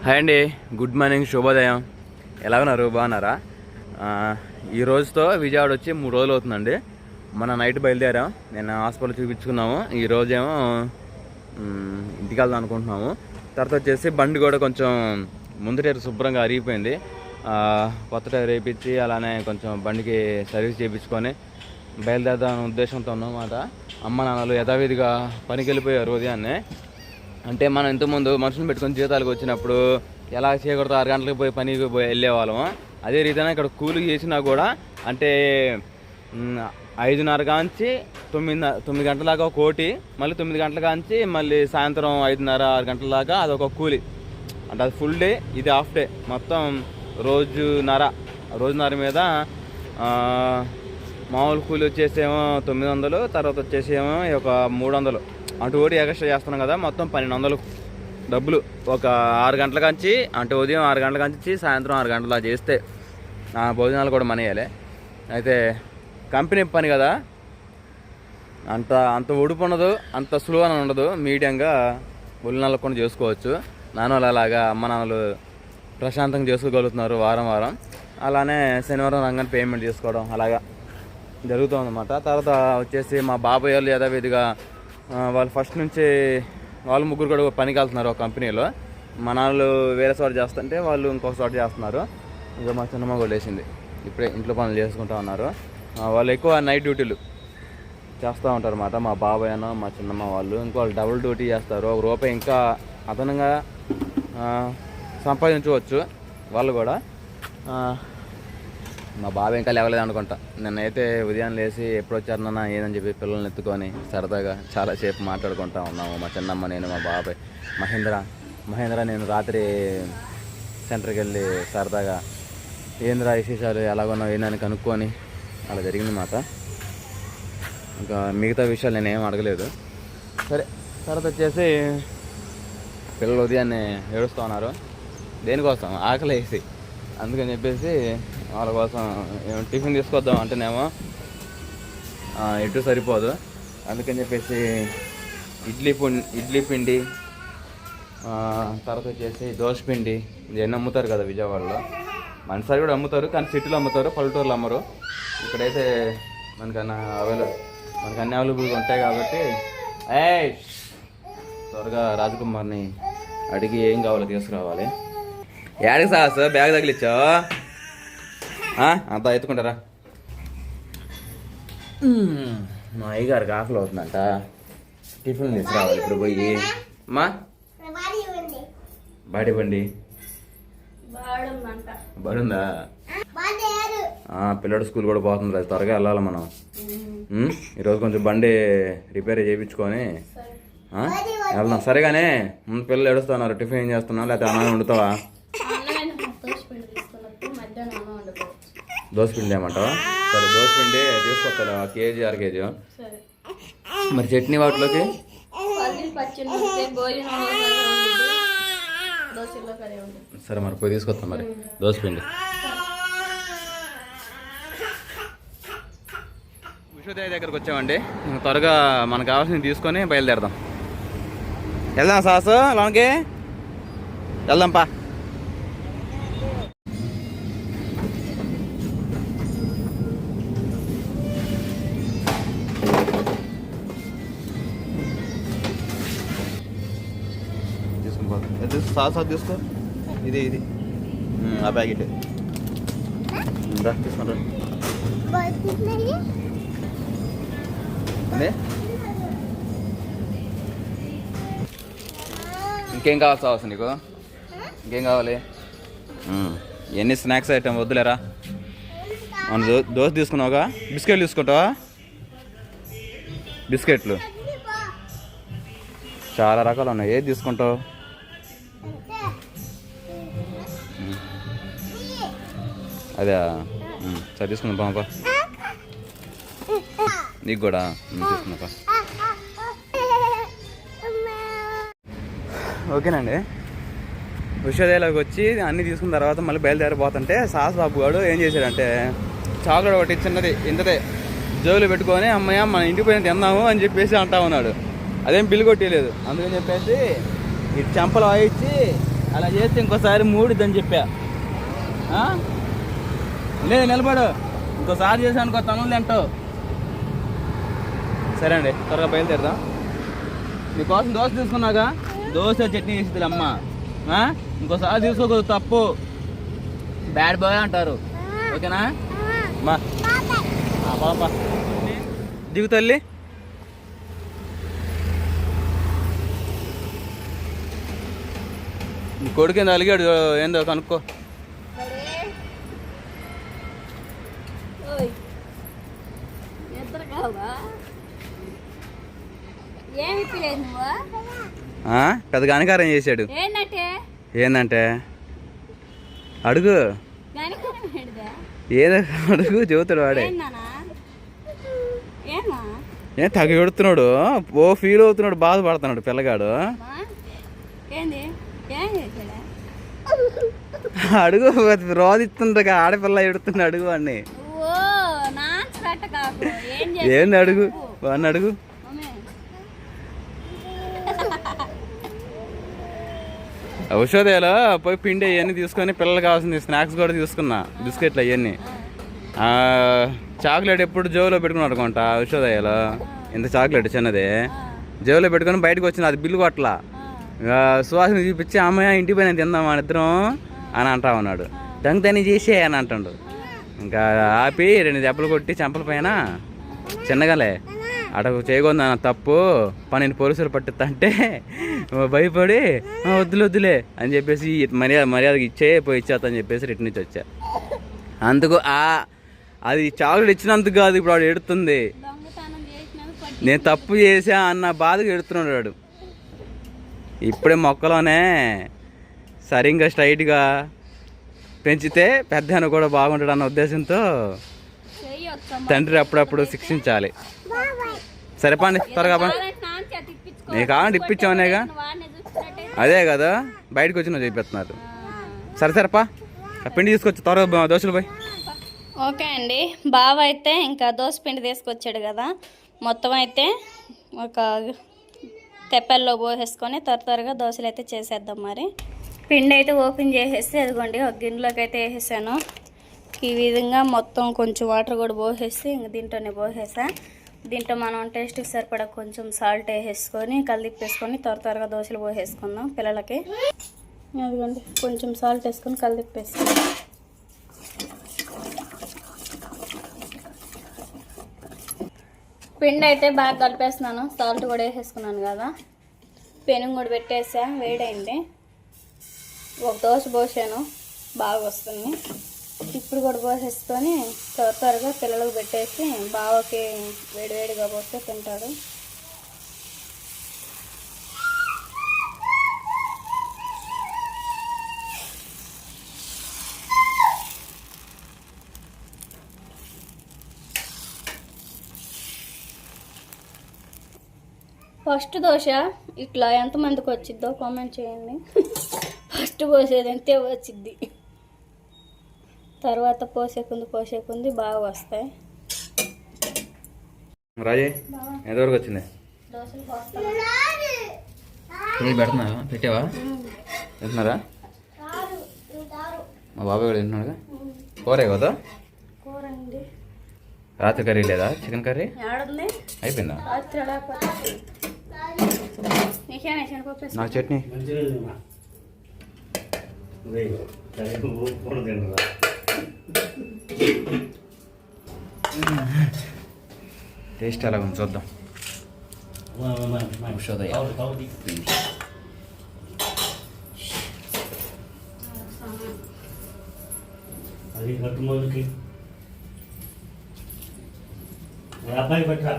Hi అండి, good morning, శుభోదయం. ఎలా ఉన్నారు? బాగున్నారా? ఈ రోజుతో విజయవాడ వచ్చి 3 రోజులు అవుతుందండి. మన నైట్ బయలుదేరాం. నేను హాస్పిటల్ చూపించుకున్నాము. ఈ రోజేమో ఇంటికి వెళ్దాం అనుకుంటున్నాము. తర్వాత వచ్చేసి బండి కూడా కొంచెం ముందు టైర్ శుభ్రంగా అరిగిపోయింది. కొత్త టైర్ వేయించి అలానే కొంచెం బండికి సర్వీస్ చేయించుకొని బయలుదేరదామనే ఉద్దేశంతో ఉన్నమాట. అమ్మ నాన్నలు యథావిధిగా పనికి వెళ్ళిపోయారు ఉదయాన్నే. అంటే మనం ఇంతకుముందు మనుషులు పెట్టుకొని జీతాలకు వచ్చినప్పుడు ఎలా చేయకూడదు 6 గంటలకు పోయి పనికి వెళ్ళేవాళ్ళము. అదే రీతిగా ఇక్కడ కూలి చేసినా కూడా అంటే 5:30 కాంచి 9 గంటల దాకా ఒక కోటి, మళ్ళీ 9 గంటల కాంచి మళ్ళీ సాయంత్రం 5:30, 6 గంటల దాకా అదొక కూలి. అంటే అది ఫుల్ డే, ఇది హాఫ్ డే. మొత్తం రోజున్నర మీద మామూలు కూలి వచ్చేసేమో 900, తర్వాత వచ్చేసేమో ఒక 300. అటు ఓడి ఎక్స్ట్రా చేస్తున్నాం కదా, మొత్తం 1200 డబ్బులు. ఒక 6 గంటల కాంచి అంటే ఉదయం 6 గంటల కాంచి సాయంత్రం 6 గంటల చేస్తే భోజనాలు కూడా మనయాలి. అయితే కంపెనీ పని కదా, అంత ఉడుపు ఉండదు, అంత సులువుగా ఉండదు. మీడియంగా ఒళ్ళు కూడా చేసుకోవచ్చు. నాన్నలు అలాగా అమ్మ నాన్నలు ప్రశాంతంగా చేసుకోగలుగుతున్నారు వారం. అలానే శనివారం రంగాన్ని పేమెంట్ చేసుకోవడం అలాగా జరుగుతుందన్నమాట. తర్వాత వచ్చేసి మా బాబాయ్ వాళ్ళు యథావిధిగా వాళ్ళు ఫస్ట్ నుంచి వాళ్ళు ముగ్గురు కూడా పనికి వెళ్తున్నారు ఒక కంపెనీలో. మా నాన్నలు వేరే చోట చేస్తుంటే వాళ్ళు ఇంకొక చోట చేస్తున్నారు. ఇంకా మా చిన్నమ్మ కూడా లేచింది, ఇప్పుడే ఇంట్లో పనులు చేసుకుంటూ ఉన్నారు. వాళ్ళు ఎక్కువ నైట్ డ్యూటీలు చేస్తూ ఉంటారు అన్నమాట. మా బాబాయ్ అన్న మా చిన్నమ్మ వాళ్ళు ఇంకో డబుల్ డ్యూటీ చేస్తారు. ₹1 ఇంకా అదనంగా సంపాదించవచ్చు వాళ్ళు కూడా. మా బాబాయ్ ఇంకా లేవలేదు అనుకుంటా. నిన్నైతే ఉదయం లేచి ఎప్పుడు వచ్చారన్నా ఏదని చెప్పి పిల్లల్ని ఎత్తుకొని సరదాగా చాలాసేపు మాట్లాడుకుంటూ ఉన్నాము. మా చిన్నమ్మ, నేను, మా బాబాయ్ మహేంద్ర నేను రాత్రి సెంటర్కి వెళ్ళి సరదాగా ఏంద్రా విశేషాలు ఎలాగొన్నావు ఏందని కనుక్కొని అలా జరిగింది మాట. ఇంకా మిగతా విషయాలు నేనేం అడగలేదు. సరే, తర్వాత వచ్చేసి పిల్లలు ఉదయాన్నే ఏడుస్తూ ఉన్నారు. దేనికోసం? ఆకలి వేసి. అందుకని చెప్పేసి వాళ్ళ కోసం టిఫిన్ తీసుకొద్దాం అంటేనేమో ఎటు సరిపోదు. అందుకని చెప్పేసి ఇడ్లీ పిండి, తర్వాత వచ్చేసి దోశ పిండి ఇవన్నీ అమ్ముతారు కదా విజయవాడలో. మన సైడ్ కూడా అమ్ముతారు, కానీ సిటీలో అమ్ముతారు, పల్లెటూరులో అమ్మరు. ఇక్కడైతే మనకు అన్ని అవైలబుల్గా ఉంటాయి కాబట్టి త్వరగా రాజకుమార్ని అడిగి ఏం కావాలో తీసుకురావాలి. ఏడికి సాస్ బ్యాగ్ తగిలిచ్చావు? అంతా ఎత్తుకుంటారా? మా అయ్యగారికి ఆకలి అవుతుందంట, టిఫిన్ తీసుకురావాలి ఇప్పుడు పోయి. అమ్మా బాడీ బండి బడుందా? పిల్లడు స్కూల్ కూడా పోతుంది, త్వరగా వెళ్ళాలి మనం. ఈరోజు కొంచెం బండి రిపేర్ చేయించుకొని వెళ్దాం. సరేగానే పిల్లలు ఏడుస్తున్నారు. టిఫిన్ ఏం చేస్తున్నావు, లేకపోతే అన్నం వండుతావా? దోశపిండి ఏమంటావా? సరే, దోశపిండి తీసుకొస్తా, కేజీ 1/2 కేజీ. మరి చట్నీ వాటిలోకి సరే మరి పోయి తీసుకొస్తాం మరి దోశపిండి. విశ్వదేవి దగ్గరకు వచ్చామండి. త్వరగా మనకు కావాల్సింది తీసుకొని బయలుదేరదాం. వెళ్దాం సాసు, లోనికి వెళ్దాంపా. సాస్ తీసుకో, ఇది ఆ ప్యాకెట్ తీసుకుంటా. ఇంకేం కావాలి సాస్ నీకు? ఇంకేం కావాలి? ఎన్ని స్నాక్స్ ఐటమ్ వద్దులేరా. దోశ తీసుకున్నావుగా, బిస్కెట్లు తీసుకుంటావా? బిస్కెట్లు చాలా రకాలు ఉన్నాయి, ఏది తీసుకుంటావు? అదే సరే తీసుకుందాం బాబా. నీకు కూడా తీసుకున్నాపా. ఓకేనండి, విశ్వదేవిలోకి వచ్చి అన్నీ తీసుకున్న తర్వాత మళ్ళీ బయలుదేరిపోతుంటే సాస్ బాబు గారు ఏం చేశాడంటే చాక్లెట్ ఒకటి చిన్నది ఇంతదే జోలు పెట్టుకొని అమ్మయ్య మన ఇంటికి పోయిన తిందాము అని చెప్పేసి అంటా ఉన్నాడు. అదేం బిల్లు కొట్టలేదు. అందుకని చెప్పేసి ఇటు చెంపలు వాయించి అలా చేస్తే ఇంకోసారి మూడిద్దని చెప్పా. లేదు నిలబడు, ఇంకోసారి చేసాను అనుకో తనులు తింటావు. సరే అండి, త్వరగా బయలుదేరదాం. నీకోసం దోశ తీసుకున్నాగా, దోశ చట్నీ వేసింది అమ్మ. ఇంకోసారి తీసుకోకూడదు, తప్పు, బ్యాడ్ బాయ్ అంటారు. ఓకేనా మా పాప దిగు తల్లి. నీ కొడుకు ఏందో అలిగాడు, ఏందో కనుక్కో. పెద్ద గణకారం చేశాడు. ఏందంటే అడుగు, ఏదో అడుగు, చెబుతాడు వాడే. ఏం తగ్గ పెడుతున్నాడు, ఓ ఫీల్ అవుతున్నాడు, బాధపడుతున్నాడు పిల్లగాడు. అడుగు, రోదిస్తుండగా ఆడపిల్ల ఎడుతున్నా, అడుగు అన్ని. ఏంది అడుగు, వాడిని అడుగు. ఔషధాలు పోయి పిండి అవన్నీ తీసుకొని పిల్లలు కావాల్సింది స్నాక్స్ కూడా తీసుకున్నా, బిస్కెట్లు అవన్నీ. చాక్లెట్ ఎప్పుడు జోలో పెట్టుకుని అనుకుంటా, ఔషధాలు ఇంత చాక్లెట్ చిన్నది జేబులో పెట్టుకొని బయటకు వచ్చింది, అది బిల్లు కొట్టలా. సువాసన చూపించి అమ్మాయి ఇంటికి పోయిన తిందాం మన ఇద్దరం అని అంటా ఉన్నాడు. దొంగతని చేసే అని అంటాడు. ఇంకా ఆపి 2 దెబ్బలు కొట్టి చెంపల పైన చిన్నగాలే అటకు చేయకుండా తప్పు పనిని పోలీసులు పట్టిస్తా అంటే భయపడి వద్దులే అని చెప్పేసి మర్యాదకి పోయి ఇచ్చేస్తా అని చెప్పేసి రిటర్న్ ఇచ్చి వచ్చా. అందుకు అది చాక్లెట్ ఇచ్చినందుకు కాదు, ఇప్పుడు వాడు ఎడుతుంది. నేను తప్పు చేసా అన్న బాధకు ఎడుతున్నాడు వాడు. ఇప్పుడే మొక్కలోనే సరిగ్గా స్ట్రైట్గా పెంచితే పెద్ద కూడా బాగుంటాడు అన్న ఉద్దేశంతో తండ్రి అప్పుడప్పుడు శిక్షించాలి. సరే పండి, త్వరగా పండి. నీకు కావాలంటే ఇప్పించామనేగా, అదే కదా బయటకు వచ్చి నువ్వు చెప్పేస్తున్నారు. సరేపా, పిండి తీసుకొచ్చి త్వరగా దోశలు పోయి. ఓకే అండి, బావ అయితే ఇంకా దోశ పిండి తీసుకొచ్చాడు కదా, మొత్తం అయితే ఒక తెప్పల్లో పోసేసుకొని త్వరగా దోశలు అయితే చేసేద్దాం. మరి పిండి అయితే ఓపెన్ చేసేసి అదిగోండి ఒక గిన్నెలోకి అయితే వేసేసాను. ఈ విధంగా మొత్తం కొంచెం వాటర్ కూడా పోసేసి ఇంక దీంట్లోనే పోసేసా. దీంట్లో మనం టేస్ట్కి సరిపడా కొంచెం సాల్ట్ వేసేసుకొని కలిదిప్పేసుకొని త్వరగా దోశలు పోసేసుకుందాం పిల్లలకి. అదిగోండి కొంచెం సాల్ట్ వేసుకొని కలిదిప్పేసుకుందాం. పిండి అయితే బాగా కలిపేస్తున్నాను, సాల్ట్ కూడా వేసేసుకున్నాను కదా, పెనుగు కూడా పెట్టేసా, వేడైంది. ఒక దోశ పోసాను, బాగా వస్తుంది. ఇప్పుడు కూడా పోసేసుకొని త్వరగా పిల్లలకు పెట్టేసి బావకి వేడివేడిగా పోస్తే తింటాడు. ఫస్ట్ దోశ ఇట్లా ఎంతమందికి వచ్చిద్దో కామెంట్ చేయండి. ఫస్ట్ పోసేది ఎంతే వచ్చిద్ది, తర్వాత పోసే కొంది బాగా వస్తాయి. రాజే ఎంతవరకు వచ్చింది? దోశలు పోస్తాను. పెడుతున్నా, పెట్టావా? తింటున్నారా? మా బాబాయ్ కూడా తింటున్నాడుగా. కూరే కదా? కూర అండి. రాత్రి కర్రీ లేదా? చికెన్ కర్రీ అయిపోయిందా? నాకు చట్నీ. టేస్ట్ ఎలా ఉంది చూద్దాం. అది కట్టుమోదుకి అబ్బాయి పెట్టా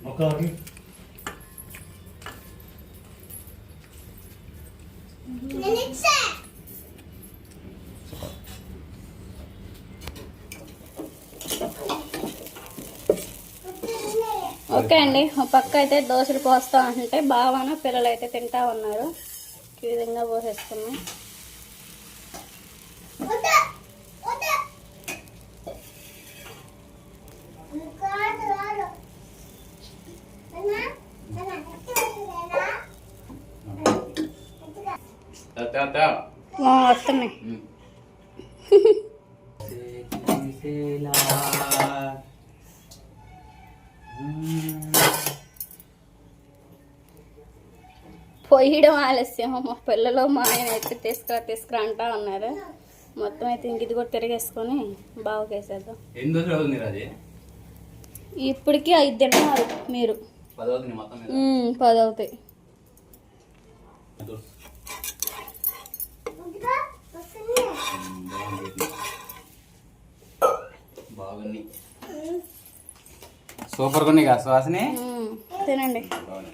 మొక్క ఒకటి. ఓకే అండి, పక్క అయితే దోశలు పోస్తా అంటే బావాన పిల్లలు అయితే తింటా ఉన్నారు. ఈ విధంగా పోసేస్తున్నాం. వస్తున్నాయి. పోయడం ఆలస్యం. మా పిల్లలు మా ఆయన అయితే తీసుకురా అంటా ఉన్నారు. మొత్తం అయితే ఇంక ఇది కూడా తిరిగేసుకొని బావకేసేద్దాం. ఎన్ని దోశలు అవుతుంది రాజీ? ఇప్పటికీ 5 తింటున్నారు మీరు. 10 అవుతుంది మొత్తం మీద. 10 అవుతాయి. బాగుంది, సూపర్గా ఉన్నాయి కదా సుహాసిని. తినండి. బాగుంది.